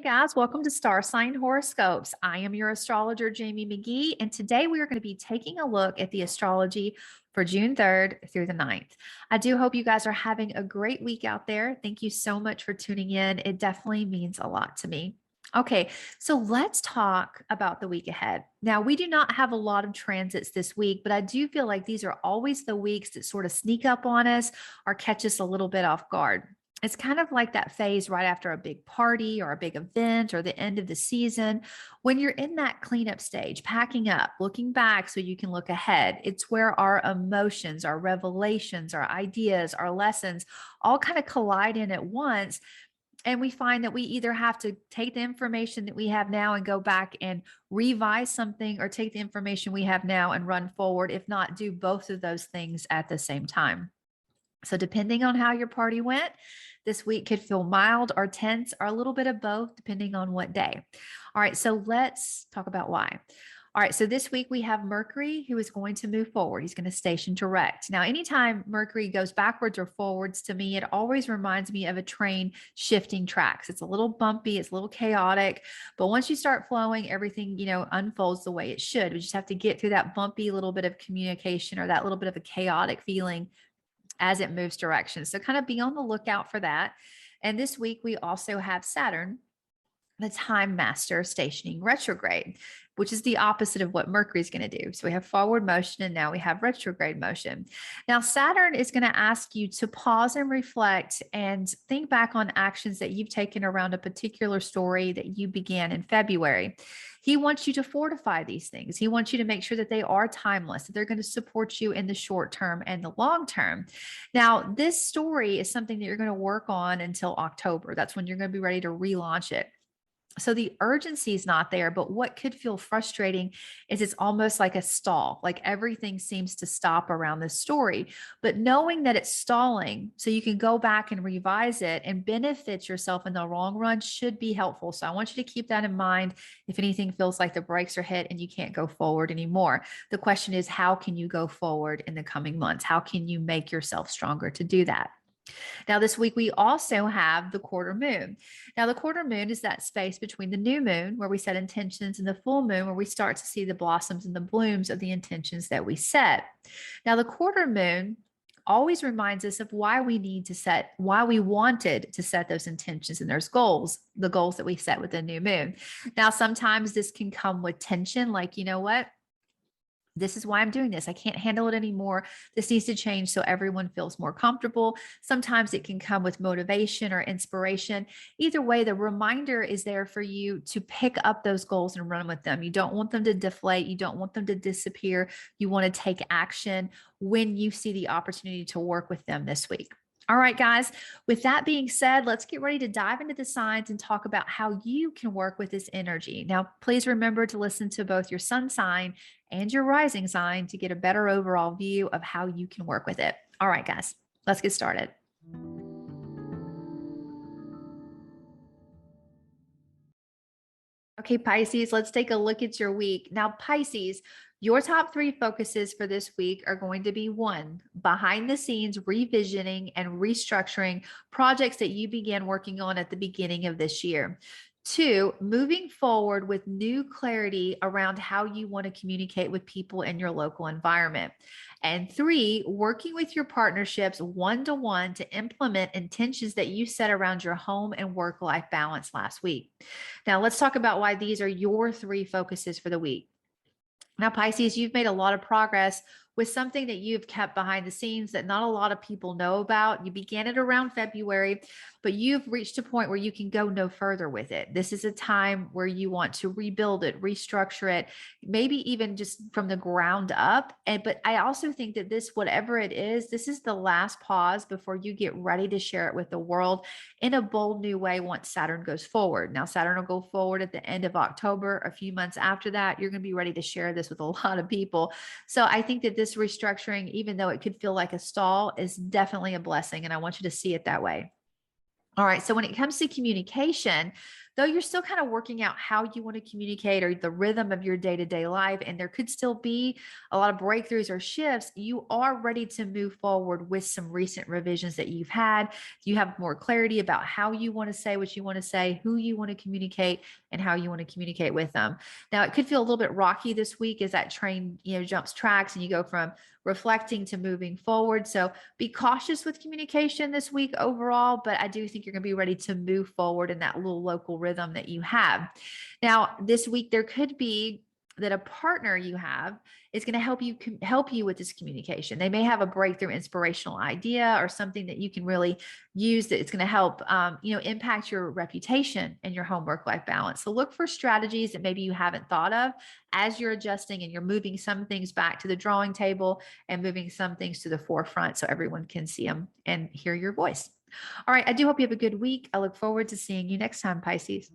Hey guys, welcome to Star Sign Horoscopes. I am your astrologer, Jamie Magee, and today we are going to be taking a look at the astrology for June 3rd through the 9th. I do hope you guys are having a great week out there. Thank you so much for tuning in. It definitely means a lot to me. Okay, so let's talk about the week ahead. Now, we do not have a lot of transits this week, but I do feel like these are always the weeks that sort of sneak up on us or catch us a little bit off guard. It's kind of like that phase right after a big party or a big event or the end of the season. When you're in that cleanup stage, packing up, looking back so you can look ahead, it's where our emotions, our revelations, our ideas, our lessons all kind of collide in at once. And we find that we either have to take the information that we have now and go back and revise something, or take the information we have now and run forward. If not, do both of those things at the same time. So, depending on how your party went, this week could feel mild or tense or a little bit of both, depending on what day. All right, so let's talk about why. All right, so this week we have Mercury, who is going to move forward. He's going to station direct. Now, anytime Mercury goes backwards or forwards, to me, it always reminds me of a train shifting tracks. It's a little bumpy, it's a little chaotic, but once you start flowing, everything, unfolds the way it should. We just have to get through that bumpy little bit of communication or that little bit of a chaotic feeling as it moves direction. So kind of be on the lookout for that. And this week we also have Saturn, the time master, stationing retrograde, which is the opposite of what Mercury is going to do. So we have forward motion and now we have retrograde motion. Now, Saturn is going to ask you to pause and reflect and think back on actions that you've taken around a particular story that you began in February. He wants you to fortify these things. He wants you to make sure that they are timeless, that they're going to support you in the short term and the long term. Now, this story is something that you're going to work on until October. That's when you're going to be ready to relaunch it. So the urgency is not there, but what could feel frustrating is it's almost like a stall, like everything seems to stop around this story. But knowing that it's stalling so you can go back and revise it and benefit yourself in the long run should be helpful. So I want you to keep that in mind if anything feels like the brakes are hit and you can't go forward anymore. The question is, how can you go forward in the coming months? How can you make yourself stronger to do that? Now, this week, we also have the quarter moon. Now, the quarter moon is that space between the new moon, where we set intentions, and the full moon, where we start to see the blossoms and the blooms of the intentions that we set. Now, the quarter moon always reminds us of why we wanted to set those intentions and those goals, the goals that we set with the new moon. Now, sometimes this can come with tension, like, you know what? This is why I'm doing this. I can't handle it anymore. This needs to change so everyone feels more comfortable. Sometimes it can come with motivation or inspiration. Either way, the reminder is there for you to pick up those goals and run with them. You don't want them to deflate. You don't want them to disappear. You want to take action when you see the opportunity to work with them this week. All right, guys, with that being said, let's get ready to dive into the signs and talk about how you can work with this energy. Now, please remember to listen to both your sun sign and your rising sign to get a better overall view of how you can work with it. All right, guys, let's get started. Okay, Pisces, let's take a look at your week. Now, Pisces, your top three focuses for this week are going to be: one, behind the scenes revisioning and restructuring projects that you began working on at the beginning of this year. Two, moving forward with new clarity around how you want to communicate with people in your local environment. And three, working with your partnerships one-to-one to implement intentions that you set around your home and work-life balance last week. Now, let's talk about why these are your three focuses for the week. Now, Pisces, you've made a lot of progress with something that you've kept behind the scenes that not a lot of people know about. You began it around February, but you've reached a point where you can go no further with it. This is a time where you want to rebuild it, restructure it, maybe even just from the ground up. But I also think that this, whatever it is, this is the last pause before you get ready to share it with the world in a bold new way once Saturn goes forward. Now, Saturn will go forward at the end of October. A few months after that, you're going to be ready to share this with a lot of people. So I think that this restructuring, even though it could feel like a stall, is definitely a blessing. And I want you to see it that way. All right. So when it comes to communication, though you're still kind of working out how you want to communicate or the rhythm of your day-to-day life, and there could still be a lot of breakthroughs or shifts, you are ready to move forward with some recent revisions that you've had. You have more clarity about how you want to say what you want to say, who you want to communicate, and how you want to communicate with them. Now, it could feel a little bit rocky this week as that train, jumps tracks and you go from reflecting to moving forward. So be cautious with communication this week overall, but I do think you're going to be ready to move forward in that little local rhythm that you have. Now, this week, there could be that a partner you have is going to help you with this communication. They may have a breakthrough inspirational idea or something that you can really use that it's going to help impact your reputation and your home work life balance. So look for strategies that maybe you haven't thought of as you're adjusting and you're moving some things back to the drawing table and moving some things to the forefront so everyone can see them and hear your voice. All right, I do hope you have a good week. I look forward to seeing you next time, Pisces.